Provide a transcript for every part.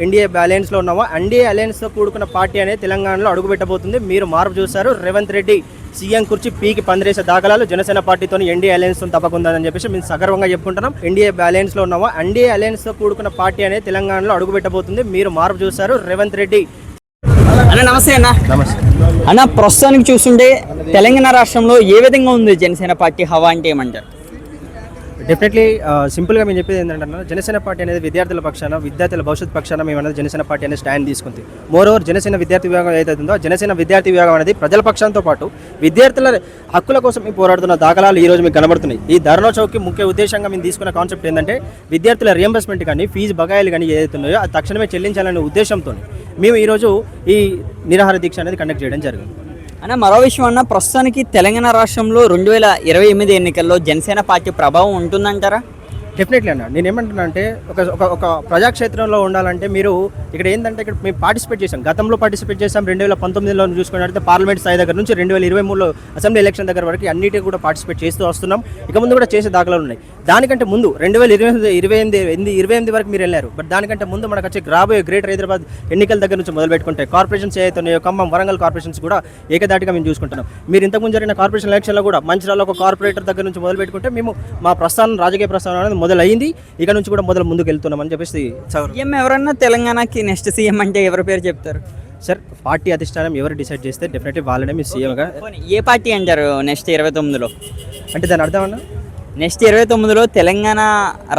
NDA బ్యాలెన్స్లో ఉన్నామో NDA అలయన్స్తో కూడుకున్న party అనేది తెలంగాణలో అడుగుపెట్టబోతుంది. మీరు మార్పు చూస్తారు. రేవంత్ రెడ్డి సీఎం కుర్చీ పీకి పందిరేసే దాఖలాలు జనసేన పార్టీతో ఎన్డీఏ అలయన్స్ తప్పకుందని చెప్పేసి మేము సగర్వంగా చెప్పుకుంటున్నాం. ఎన్డీఏ బ్యాలెన్స్లో ఉన్నామో ఎన్డీఏ అలయన్స్తో కూడుకున్న పార్టీ అనేది తెలంగాణలో అడుగుపెట్టబోతుంది. మీరు మార్పు చూస్తారు. రేవంత్ రెడ్డి అన్న నమస్తే అన్న. నమస్తే అన్న, ప్రస్తుతానికి చూస్తుంటే తెలంగాణ రాష్ట్రంలో ఏ విధంగా ఉంది జనసేన పార్టీ హవా అంటే ఏమంటారు? డెఫినెట్లీ సింపుల్గా మేము చెప్పేది ఏంటంటే జనసేన పార్టీ అనేది విద్యార్థుల పక్షాన విద్యార్థుల భవిష్యత్ పక్షాన మేము అనేది జనసేన పార్టీ అనేది స్టాండ్ తీసుకుంది. మోర్ ఓవర్ జనసేన విద్యార్థి విభాగం ఏదైతే ఉందో జనసేన విద్యార్థి విభాగం అనేది ప్రజల పక్షంతో పాటు విద్యార్థుల హక్కుల కోసం మేము పోరాడుతున్న దాఖలాలు ఈ రోజు మీకు కనబడుతున్నాయి. ఈ ధర్నా చౌక్కి ముఖ్య ఉద్దేశంగా మేము తీసుకున్న కాన్సెప్ట్ ఏంటంటే విద్యార్థుల రియంబర్స్మెంట్ కానీ ఫీజు బకాయిలు కానీ ఏదైతే ఉన్నాయో అది తక్షణమే చెల్లించాలనే ఉద్దేశంతో మేము ఈరోజు ఈ నిరాహార దీక్ష అనేది కండక్ట్ చేయడం జరిగింది. అన్న, మరో విషయం అన్న, ప్రస్తుతానికి తెలంగాణ రాష్ట్రంలో 2028 ఎన్నికల్లో జనసేన పార్టీ ప్రభావం ఉంటుందంటారా? డెఫినెట్లీ అన్న, నేను ఏమంటున్నా అంటే ఒక ప్రజాక్షేత్రంలో ఉండాలంటే మీరు ఇక్కడ ఏంటంటే ఇక్కడ మేము పార్టిసిపేట్ చేసాం, గతంలో పార్టిసిపేట్ చేసాం. 2019లో చూసుకున్నట్లయితే పార్లమెంట్ స్థాయి దగ్గర నుంచి 2023లో అసెంబ్లీ ఎలక్షన్ దగ్గర వరకు అన్నిటికీ కూడా పార్టిసిపేట్ చేస్తూ వస్తున్నాం. ఇక ముందు కూడా చేసే దాఖలాలు ఉన్నాయి. దానికంటే ముందు 2028 వరకు మీరు వెళ్ళారు. బట్ దానికంటే ముందు మనకు వచ్చే రాబోయే గ్రేటర్ హైదరాబాద్ ఎన్నికల దగ్గర నుంచి మొదలు పెట్టుకుంటే కార్పొరేషన్స్ ఏదైతే ఉన్నాయో ఖమ్మం, వరంగల్ కార్పొరేషన్స్ కూడా ఏకదాటిగా మేము చూసుకుంటున్నాం. మీరు ఇంతకుముందు జరిగిన కార్పొరేషన్ ఎలక్షన్లో కూడా మంచిర్యాలలో ఒక కార్పొరేటర్ దగ్గర నుంచి మొదలు పెట్టుకుంటే మేము మా ప్రస్థానం, రాజకీయ ప్రస్థానం అనేది మొదలైంది. ఇక నుంచి కూడా ముందుకు వెళ్తున్నామని చెప్పేసి సీఎం ఎవరన్నా తెలంగాణకి నెక్స్ట్ సీఎం అంటే ఎవరి పేరు చెప్తారు సార్? పార్టీ అధిష్టానం ఎవరు డిసైడ్ చేస్తే డెఫినెట్లీ వాళ్ళనే మీ సీఎంగా. ఏ పార్టీ అంటారు నెక్స్ట్ 29లో? అంటే దాని అర్థం అన్న, నెక్స్ట్ 29లో తెలంగాణ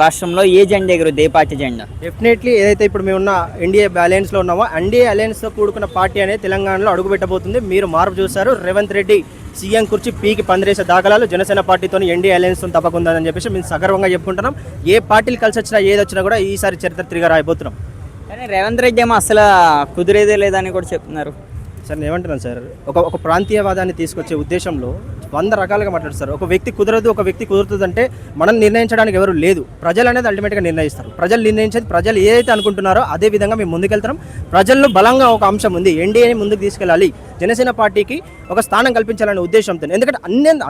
రాష్ట్రంలో ఏ జెండా ఎగురుద్ది? ఏ పార్టీ జెండా? డెఫినెట్లీ ఏదైతే ఇప్పుడు మేము ఉన్న ఎన్డీఏ బ్యాలెన్స్లో ఉన్నామో ఎన్డీఏ అలయన్స్తో కూడుకున్న పార్టీ అనేది తెలంగాణలో అడుగుపెట్టబోతుంది. మీరు మార్పు చూస్తారు. రేవంత్ రెడ్డి సీఎం కుర్చీ పీకి పందిరేసే దాఖలాలు జనసేన పార్టీతో ఎన్డీఏ అలయన్స్ తప్పకుందని చెప్పేసి మేము సగర్వంగా చెప్పుకుంటున్నాం. ఏ పార్టీలు కలిసి వచ్చినా ఏది వచ్చినా కూడా ఈసారి చరిత్ర తిరిగి రాయబోతున్నాం. కానీ రేవంత్ రెడ్డి ఏమో అసలు కుదిరేదే లేదని కూడా చెప్తున్నారు. సార్ నేను ఏమంటున్నాను సార్, ఒక ప్రాంతీయవాదాన్ని తీసుకొచ్చే ఉద్దేశంలో 100 రకాలుగా మాట్లాడతారు. ఒక వ్యక్తి కుదరదు, ఒక వ్యక్తి కుదురుతుంది అంటే మనం నిర్ణయించడానికి ఎవరు లేదు. ప్రజలు అనేది అల్టిమేట్గా నిర్ణయిస్తారు. ప్రజలు నిర్ణయించేది ప్రజలు ఏదైతే అనుకుంటున్నారో అదే విధంగా మేము ముందుకెళ్తాం. ప్రజల్లో బలంగా ఒక అంశం ఉంది, ఎన్డీఏని ముందుకు తీసుకెళ్ళాలి, జనసేన పార్టీకి ఒక స్థానం కల్పించాలనే ఉద్దేశంతో. ఎందుకంటే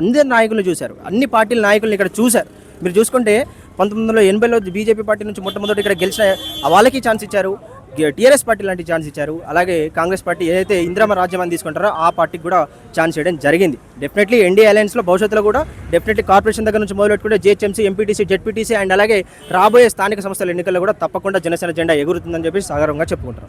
అందరి నాయకులు చూశారు, అన్ని పార్టీల నాయకులను ఇక్కడ చూశారు. మీరు చూసుకుంటే 1980లో బీజేపీ పార్టీ నుంచి మొట్టమొదటి ఇక్కడ గెలిచిన వాళ్ళకి ఛాన్స్ ఇచ్చారు, టీఆర్ఎస్ పార్టీ లాంటి ఛాన్స్ ఇచ్చారు. అలాగే కాంగ్రెస్ పార్టీ ఏదైతే ఇందిరమ్మ రాజ్యం అని తీసుకుంటారో ఆ పార్టీకి కూడా ఛాన్స్ చేయడం జరిగింది. డెఫినెట్లీ ఎన్డీఏ అలయన్స్లో భవిష్యత్తులో కూడా డెఫినెట్లీ కార్పొరేషన్ దగ్గర నుంచి మొదలు పెట్టుకుంటే జిహెచ్ఎంసీ, ఎంపీటీసీ, జెడ్పీటీసీ అండ్ అలాగే రాబోయే స్థానిక సంస్థల ఎన్నికల్లో కూడా తప్పకుండా జనసేన జెండా ఎగురుతుందని చెప్పి సాగరంగా చెప్పుకుంటారు.